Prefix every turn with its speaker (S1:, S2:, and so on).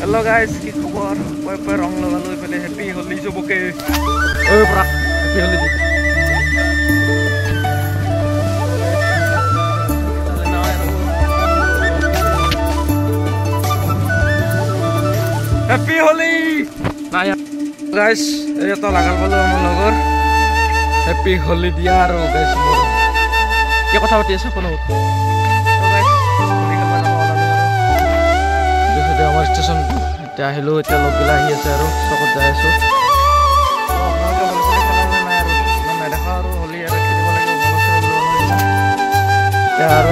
S1: Hello guys, কি খবৰ? মই ৰং লগালো ইফালে হেপী হোলি চবকে। ঐ পৰা হেপী হোলি দি। হেপী হোলি। নাই গাইস, এটা লাগাল পালো আমার লগৰ। হেপী হোলি দিয়া আৰু গাইস মোৰ। কি কথা পাতি আছে কোনো? আমাৰ ষ্টেচন এতিয়া আহিলো, এতিয়া লগবিলাক আহি আছে আৰু চকত যাই আছো। নেদেখা আৰু হোলী আৰু খেলিব লাগিব এতিয়া আৰু